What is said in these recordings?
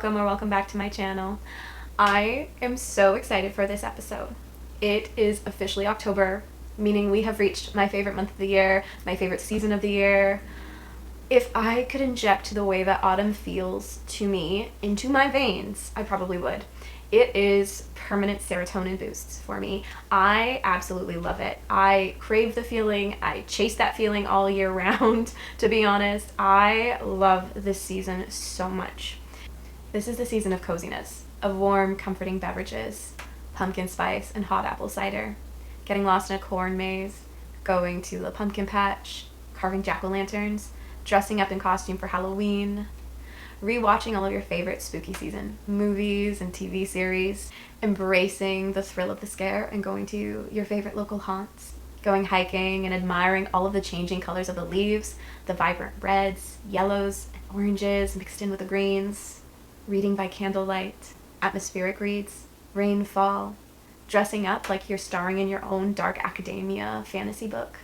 welcome or welcome back to my channel. I am so excited for this episode. It is officially October, meaning we have reached my favorite month of the year, my favorite season of the year. If I could inject the way that autumn feels to me into my veins, I probably would. It is permanent serotonin boosts for me. I absolutely love it. I crave the feeling. I chase that feeling all year round, to be honest. I love this season so much. This is the season of coziness, of warm, comforting beverages, pumpkin spice and hot apple cider, getting lost in a corn maze, going to the pumpkin patch, carving jack-o'-lanterns, dressing up in costume for Halloween, rewatching all of your favorite spooky season movies and TV series, embracing the thrill of the scare and going to your favorite local haunts, going hiking and admiring all of the changing colors of the leaves, the vibrant reds, yellows, and oranges mixed in with the greens, reading by candlelight, atmospheric reads, rainfall, dressing up like you're starring in your own dark academia fantasy book.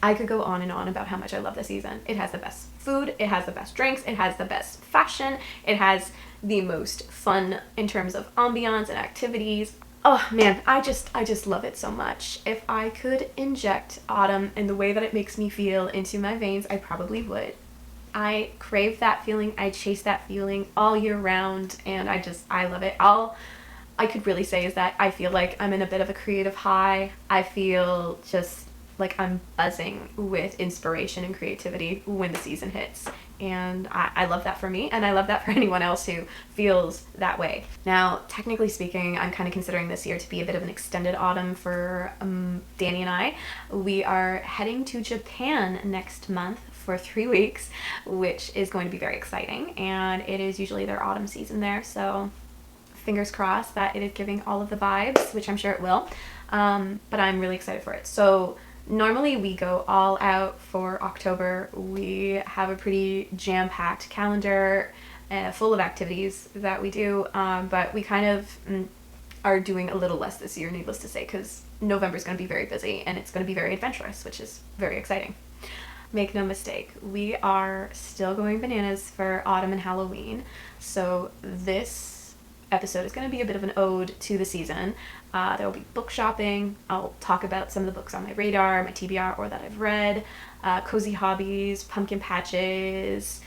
I could go on and on about how much I love this season. It has the best food, it has the best drinks, it has the best fashion, it has the most fun in terms of ambiance and activities. Oh man, I just love it so much. If I could inject autumn and the way that it makes me feel into my veins, I probably would. I crave that feeling, I chase that feeling all year round, and I love it. All I could really say is that I feel like I'm in a bit of a creative high. I feel just like I'm buzzing with inspiration and creativity when the season hits. And I love that for me, and I love that for anyone else who feels that way. Now, technically speaking, I'm kind of considering this year to be a bit of an extended autumn for Danny and I. We are heading to Japan next month for 3 weeks, which is going to be very exciting, and it is usually their autumn season there, so fingers crossed that it is giving all of the vibes, which I'm sure it will. But I'm really excited for it. So normally we go all out for October. We have a pretty jam-packed calendar full of activities that we do, but we kind of are doing a little less this year, needless to say, because November is going to be very busy and it's going to be very adventurous, which is very exciting. Make no mistake, we are still going bananas for autumn and Halloween, so this episode is going to be a bit of an ode to the season. There will be book shopping. I'll talk about some of the books on my radar, my TBR, or that I've read, cozy hobbies, pumpkin patches,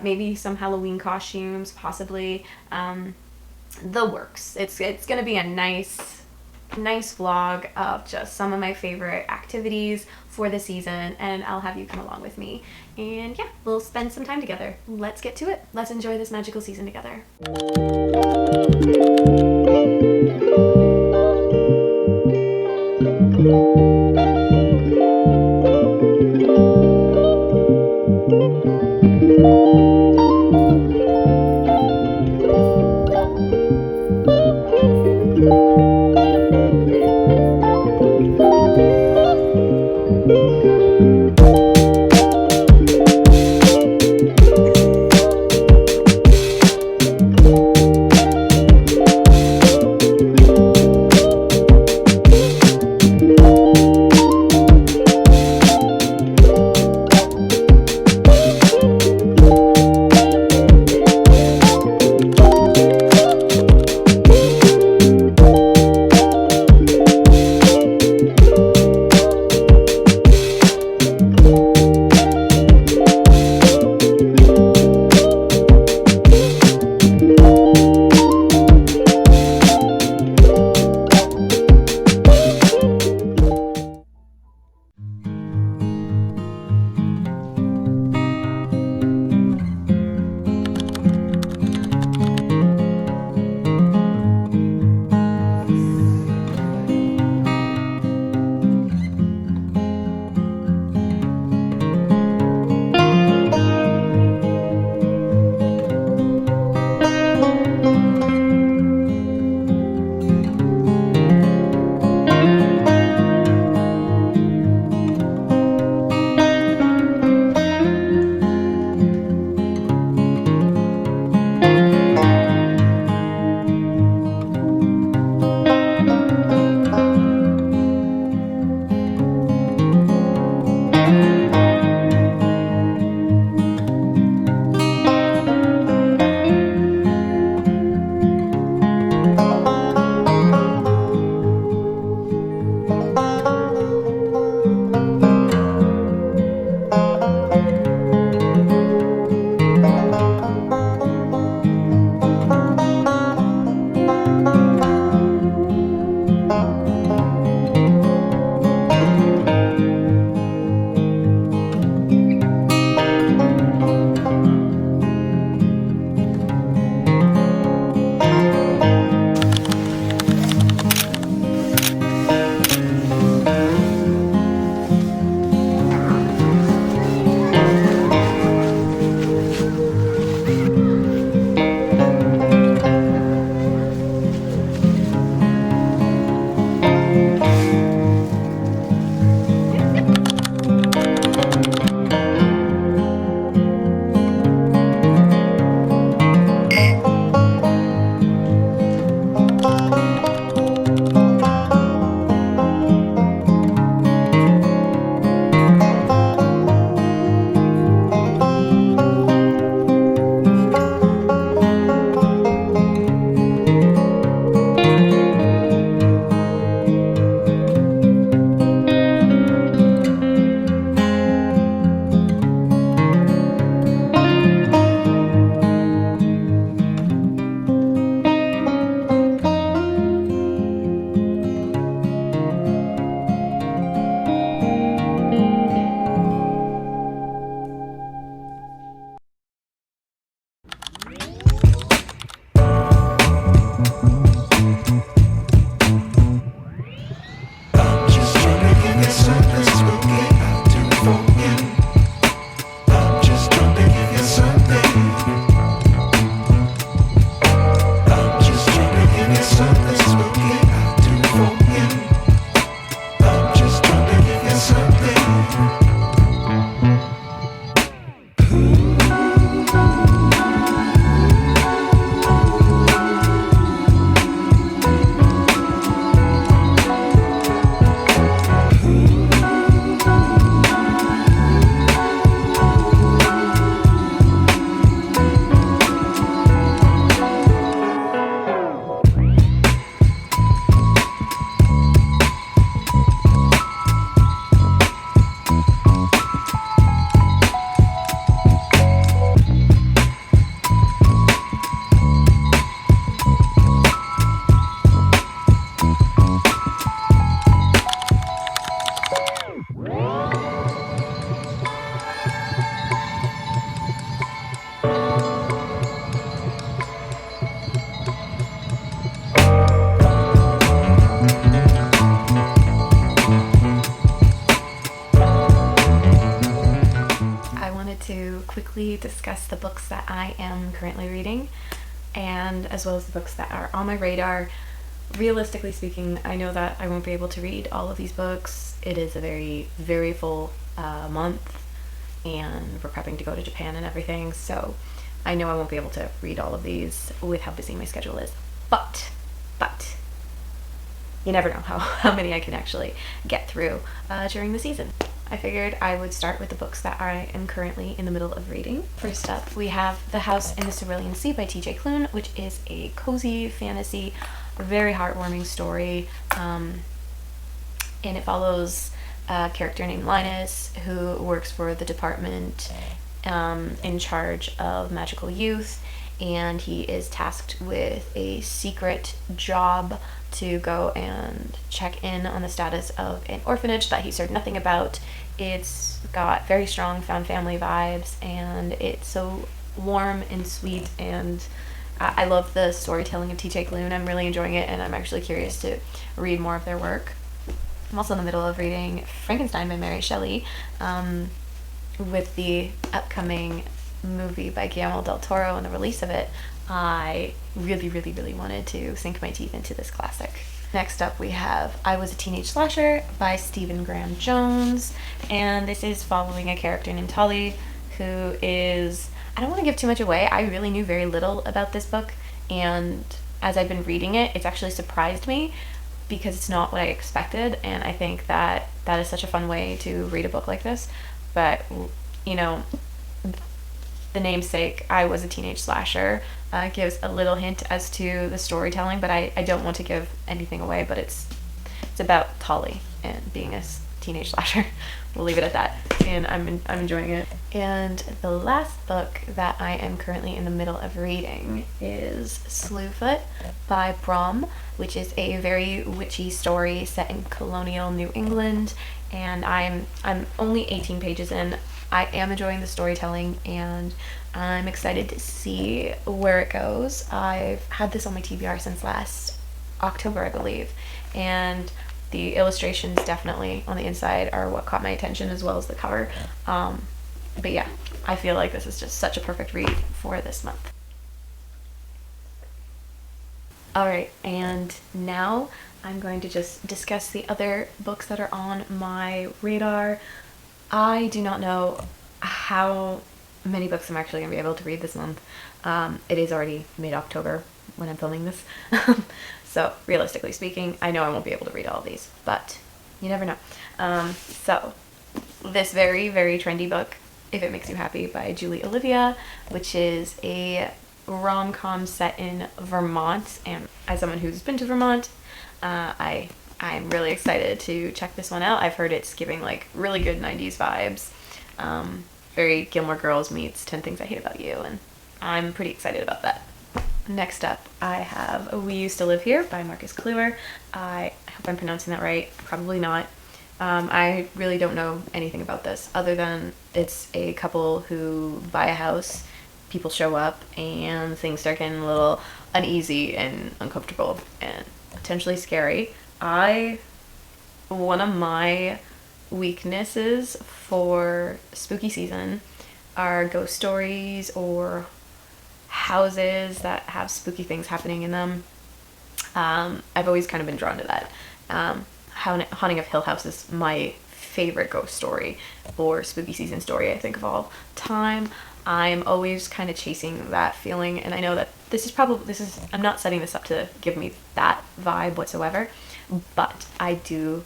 maybe some Halloween costumes, possibly, the works. It's going to be a nice vlog of just some of my favorite activities for the season, and I'll have you come along with me. And yeah, we'll spend some time together. Let's get to it. Let's enjoy this magical season together. wanted to quickly discuss the books that I am currently reading, and as well as the books that are on my radar. Realistically speaking, I know that I won't be able to read all of these books. It is a very, very full month, and we're prepping to go to Japan and everything, so I know I won't be able to read all of these with how busy my schedule is. But, you never know how many I can actually get through during the season. I figured I would start with the books that I am currently in the middle of reading. First up, we have The House in the Cerulean Sea by T.J. Klune, which is a cozy fantasy, very heartwarming story, and it follows a character named Linus who works for the department in charge of magical youth, and he is tasked with a secret job to go and check in on the status of an orphanage that he's heard nothing about. It's got very strong found family vibes, and it's so warm and sweet, and I love the storytelling of T.J. Klune. I'm really enjoying it, and I'm actually curious to read more of their work. I'm also in the middle of reading Frankenstein by Mary Shelley, with the upcoming movie by Guillermo del Toro and the release of it. I really wanted to sink my teeth into this classic. Next up, we have I Was a Teenage Slasher by Stephen Graham Jones, and this is following a character named Tolly, who is, I don't want to give too much away. I really knew very little about this book, and as I've been reading it, it's actually surprised me because it's not what I expected, and I think that that is such a fun way to read a book like this. But, you know, the namesake, I Was a Teenage Slasher, gives a little hint as to the storytelling, but I don't want to give anything away, but it's about Tolly and being a teenage slasher. We'll leave it at that, and I'm enjoying it. And the last book that I am currently in the middle of reading is Slewfoot by Brom, which is a very witchy story set in colonial New England, and I'm only 18 pages in. I am enjoying the storytelling, and I'm excited to see where it goes. I've had this on my TBR since last October, I believe, and the illustrations definitely on the inside are what caught my attention, as well as the cover. But yeah, I feel like this is just such a perfect read for this month. Alright, and now I'm going to just discuss the other books that are on my radar. I do not know how many books I'm actually going to be able to read this month. It is already mid-October when I'm filming this. So, realistically speaking, I know I won't be able to read all of these, but you never know. So, this very, very trendy book, If It Makes You Happy by Julie Olivia, which is a rom-com set in Vermont, and as someone who's been to Vermont, I'm really excited to check this one out. I've heard it's giving like really good 90s vibes. Very Gilmore Girls meets 10 Things I Hate About You, and I'm pretty excited about that. Next up, I have We Used to Live Here by Marcus Kluwer. I hope I'm pronouncing that right. Probably not. I really don't know anything about this other than it's a couple who buy a house, people show up, and things start getting a little uneasy and uncomfortable and potentially scary. One of my weaknesses for spooky season are ghost stories or houses that have spooky things happening in them. I've always kind of been drawn to that. Haunting of Hill House is my favorite ghost story or spooky season story I think of all time. I'm always kind of chasing that feeling, and I know that I'm not setting this up to give me that vibe whatsoever, but I do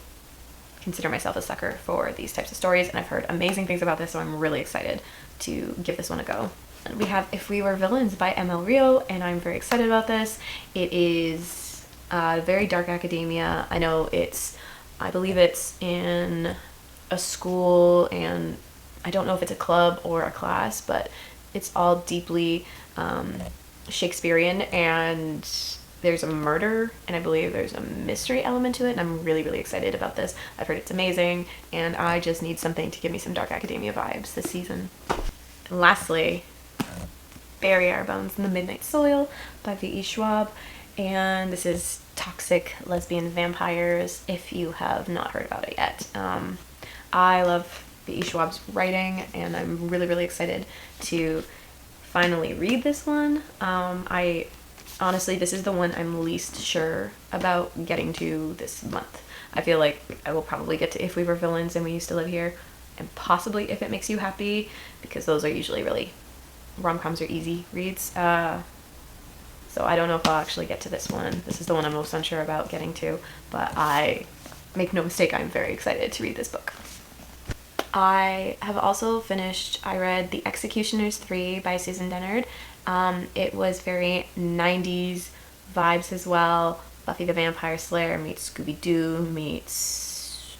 consider myself a sucker for these types of stories, and I've heard amazing things about this, so I'm really excited to give this one a go. And we have If We Were Villains by ML Rio, and I'm very excited about this. It is very dark academia. I believe it's in a school, and I don't know if it's a club or a class, but it's all deeply Shakespearean, and there's a murder, and I believe there's a mystery element to it, and I'm really excited about this. I've heard it's amazing, and I just need something to give me some dark academia vibes this season. And lastly, Bury Our Bones in the Midnight Soil by V.E. Schwab, and this is toxic lesbian vampires, if you have not heard about it yet. I love V.E. Schwab's writing, and I'm really, really excited to finally read this one. I honestly, this is the one I'm least sure about getting to this month. I feel like I will probably get to If We Were Villains and We Used to Live Here, and possibly If It Makes You Happy, because those are usually really, rom-coms are easy reads. So I don't know if I'll actually get to this one. This is the one I'm most unsure about getting to, but I make no mistake, I'm very excited to read this book. I have also I read The Executioners 3 by Susan Dennard. It was very 90s vibes as well. Buffy the Vampire Slayer meets Scooby-Doo meets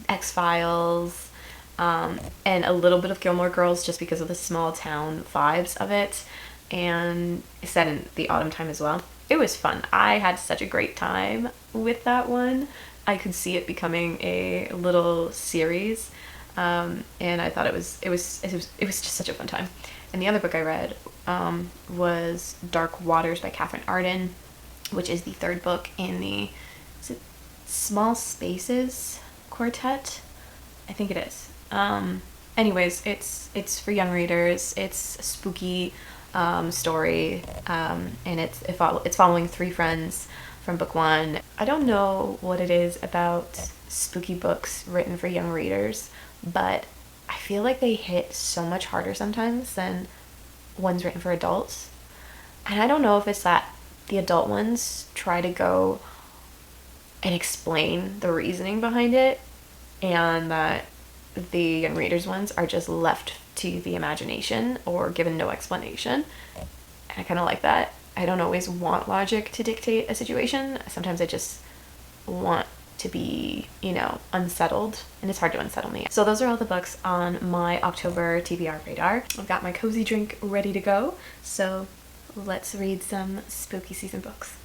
X-Files, and a little bit of Gilmore Girls just because of the small town vibes of it, and it's set in the autumn time as well. It was fun. I had such a great time with that one. I could see it becoming a little series, and I thought it was just such a fun time. And the other book I read was Dark Waters by Catherine Arden, which is the third book in the Small Spaces quartet. I think it is. Anyways, it's for young readers. It's a spooky story, and it's following three friends from book one. I don't know what it is about spooky books written for young readers, but I feel like they hit so much harder sometimes than ones written for adults. And I don't know if it's that the adult ones try to go and explain the reasoning behind it, and that the young readers ones are just left to the imagination or given no explanation. And I kind of like that. I don't always want logic to dictate a situation. Sometimes I just want to be, unsettled, and it's hard to unsettle me. So those are all the books on my October TBR radar. I've got my cozy drink ready to go, so let's read some spooky season books.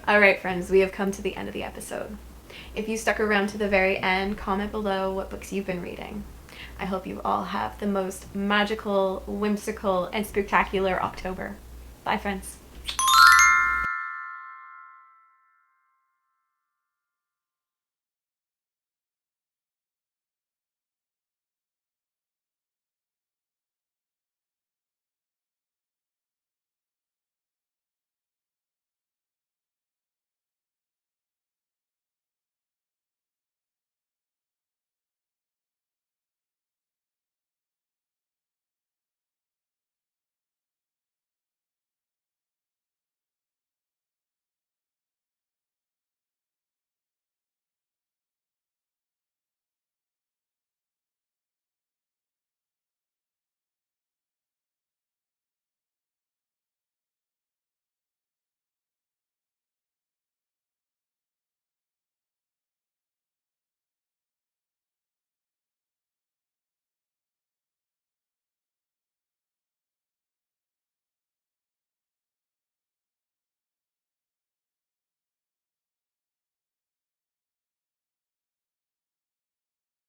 Alright, friends, we have come to the end of the episode. If you stuck around to the very end, comment below what books you've been reading. I hope you all have the most magical, whimsical, and spectacular October. Bye, friends.